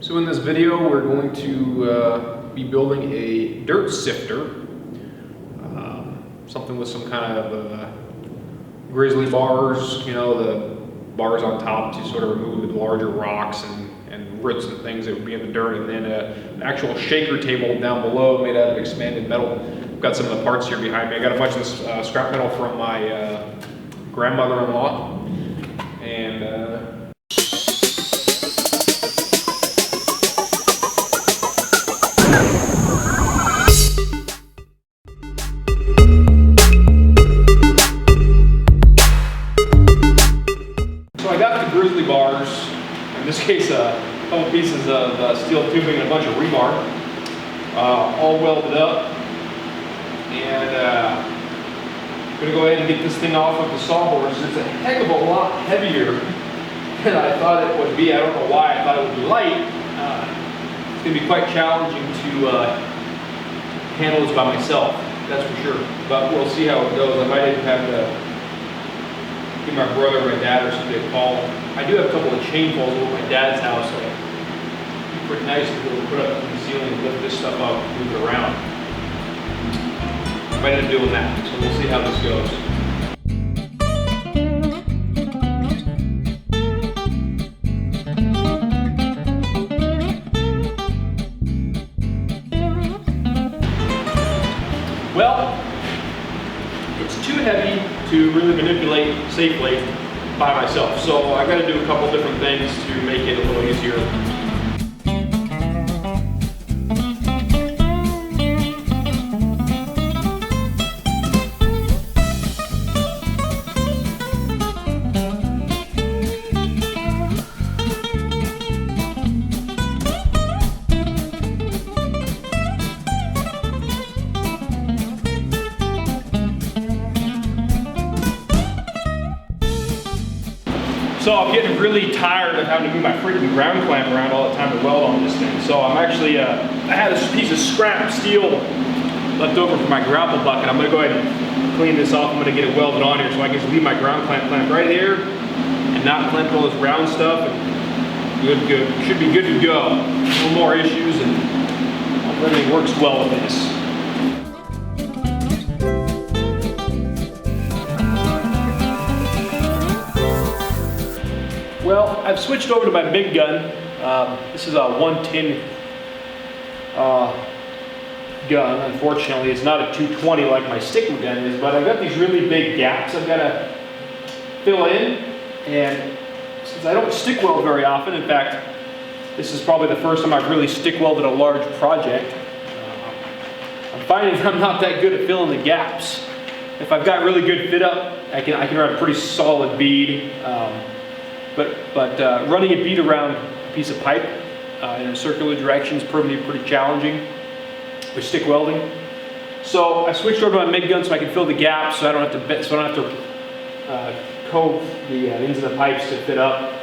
So in this video we're going to be building a dirt sifter, something with some kind of grizzly bars, you know, the bars on top to sort of remove the larger rocks and roots and things that would be in the dirt, and then an actual shaker table down below made out of expanded metal. I've got some of the parts here behind me. I got a bunch of this scrap metal from my grandmother-in-law, and so I got the grizzly bars, in this case a couple pieces of steel tubing and a bunch of rebar, all welded up, and I'm going to go ahead and get this thing off of the sawhorse. It's a heck of a lot heavier than I thought it would be. I don't know why I thought it would be light. It's going to be quite challenging to handle this by myself, that's for sure. But we'll see how it goes. I might even have to give my brother or my dad or somebody a call. I do have a couple of chain poles over at my dad's house, so it'd be pretty nice to be able to put up in the ceiling and lift this stuff up and move it around. I might end up doing that, so we'll see how this goes. Well, it's too heavy to really manipulate safely by myself, so I got to do a couple different things to make it a little easier. So I'm getting really tired of having to move my freaking ground clamp around all the time to weld on this thing. So I'm actually, I had a piece of scrap steel left over from my gravel bucket. I'm gonna go ahead and clean this off. I'm gonna get it welded on here so I can just leave my ground clamp right here and not clamp all this round stuff. And good, should be good to go. No more issues, and everything works well with this. Well, I've switched over to my big gun. This is a 110 gun. Unfortunately, it's not a 220 like my stick gun is, but I've got these really big gaps I've got to fill in. And since I don't stick weld very often, in fact, this is probably the first time I've really stick welded a large project, I'm finding I'm not that good at filling the gaps. If I've got really good fit up, I can run a pretty solid bead. But running a bead around a piece of pipe in a circular direction is pretty challenging with stick welding. So I switched over to my MIG gun so I can fill the gaps, so I don't have to cove the ends of the pipes to fit up.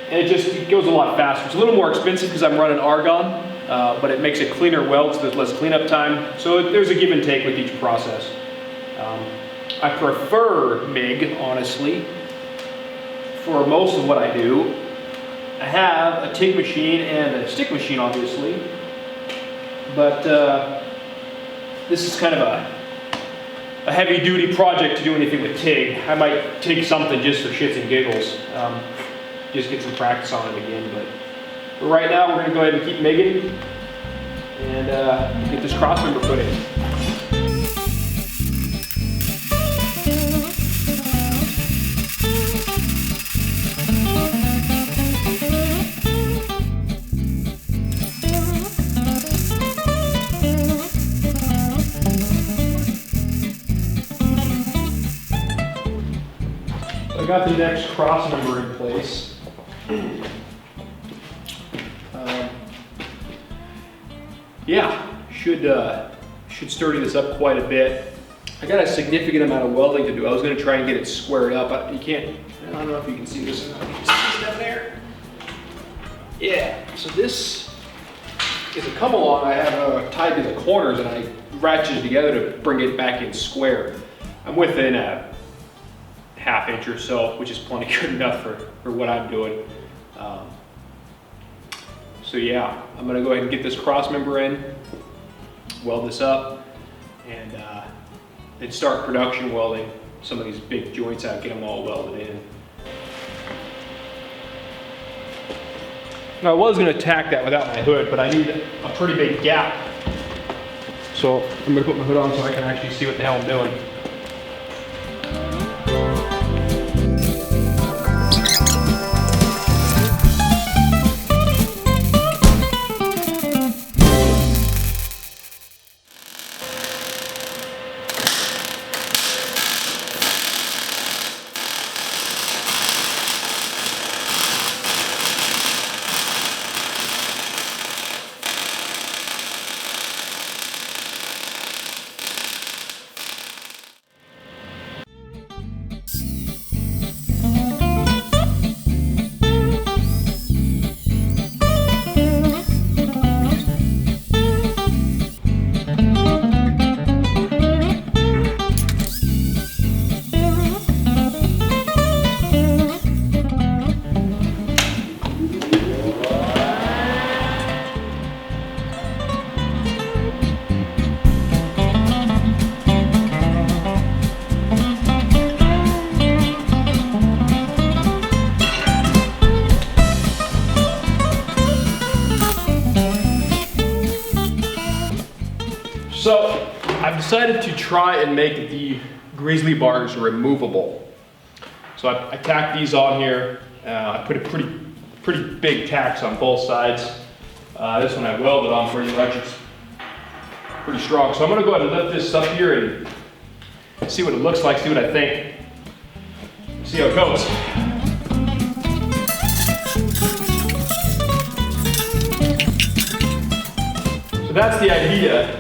And it goes a lot faster. It's a little more expensive because I'm running argon, but it makes a cleaner weld, so there's less cleanup time. So there's a give and take with each process. I prefer MIG, honestly. For most of what I do. I have a TIG machine and a stick machine, obviously, but this is kind of a heavy-duty project to do anything with TIG. I might TIG something just for shits and giggles, just get some practice on it again. But right now, we're going to go ahead and keep MIGging and get this crossmember put in. I got the next cross member in place. Yeah, should sturdy this up quite a bit. I got a significant amount of welding to do. I was going to try and get it squared up. I don't know if you can see this. You can see this down there. Yeah. So this is a come along. I have tied to the corners, and I ratcheted it together to bring it back in square. I'm within a ½ inch or so, which is plenty good enough for what I'm doing. So yeah, I'm gonna go ahead and get this cross member in, weld this up, and then start production welding some of these big joints out, get them all welded in. Now I was gonna tack that without my hood, but I need a pretty big gap. So I'm gonna put my hood on so I can actually see what the hell I'm doing. So I've decided to try and make the grizzly bars removable. So I tacked these on here. I put a pretty big tacks on both sides. This one I welded on pretty much. It's pretty strong. So I'm gonna go ahead and lift this up here and see what it looks like, see what I think. See how it goes. So that's the idea.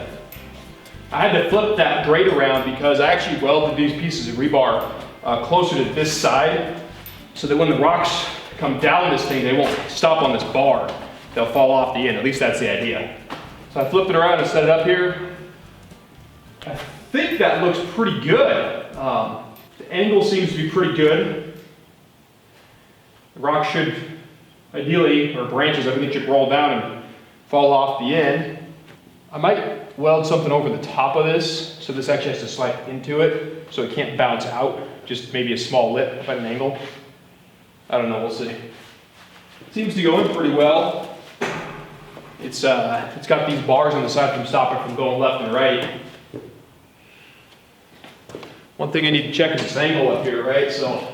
I had to flip that grate around because I actually welded these pieces of rebar closer to this side so that when the rocks come down this thing, they won't stop on this bar. They'll fall off the end, at least that's the idea. So I flipped it around and set it up here. I think that looks pretty good. The angle seems to be pretty good. The rock should ideally, or branches, everything should roll down and fall off the end. I might weld something over the top of this so this actually has to slide into it so it can't bounce out, just maybe a small lip at an angle. I don't know, we'll see. It seems to go in pretty well. It's got these bars on the side from stopping from going left and right. One thing I need to check is this angle up here, right? So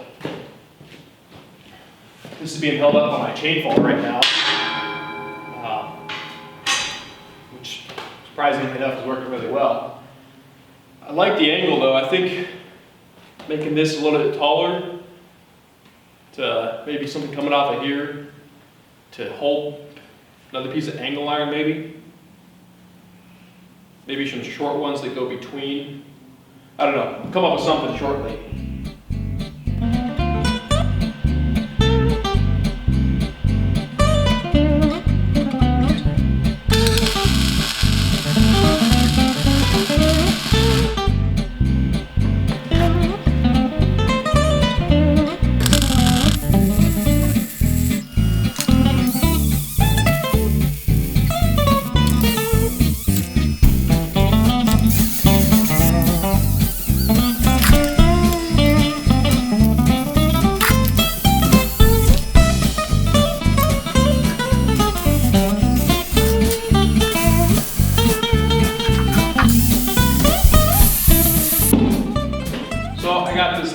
this is being held up on my chain fall right now. Which surprisingly enough is working really well. I like the angle though. I think making this a little bit taller to maybe something coming off of here to hold another piece of angle iron maybe. Maybe some short ones that go between. I don't know, I'll come up with something shortly.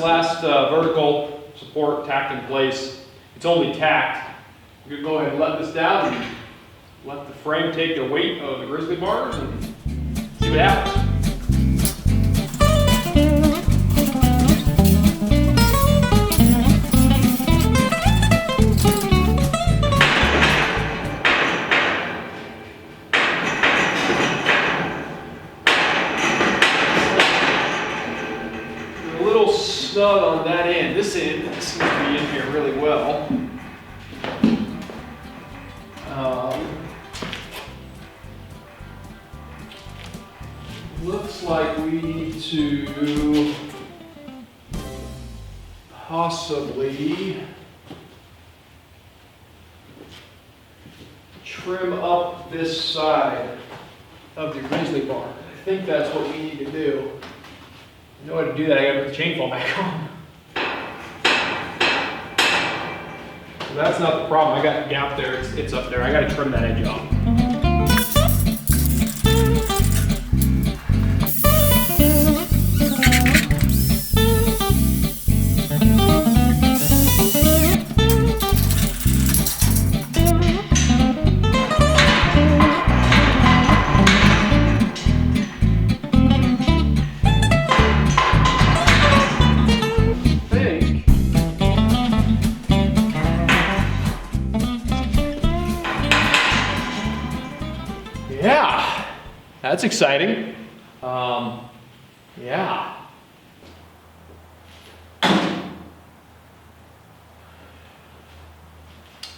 Last vertical support tacked in place. It's only tacked. We're gonna go ahead and let this down and let the frame take the weight of the grizzly bars and see what happens. Snug on that end. This end seems to be in here really well. Looks like we need to possibly trim up this side of the grizzly bar. I think that's what we need to do. In order to do that, I gotta put the chainsaw back on. So that's not the problem. I got a gap there, it's up there. I gotta trim that edge off. Yeah, that's exciting. Yeah.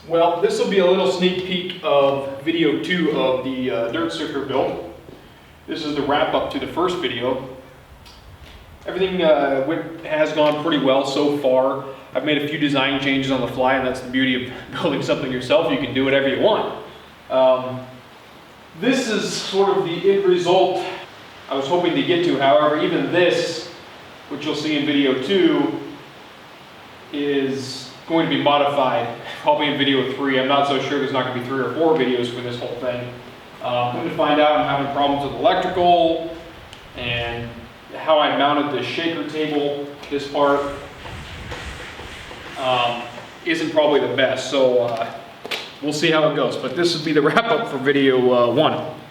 Well, this will be a little sneak peek of video 2 of the Dirt Sifter build. This is the wrap up to the first video. Everything has gone pretty well so far. I've made a few design changes on the fly, and that's the beauty of building something yourself. You can do whatever you want. This is sort of the end result I was hoping to get to. However, even this, which you'll see in video 2, is going to be modified, probably in video 3. I'm not so sure there's not going to be 3 or 4 videos for this whole thing. I'm going to find out I'm having problems with electrical and how I mounted the shaker table. This part isn't probably the best, so we'll see how it goes. But this would be the wrap up for video 1.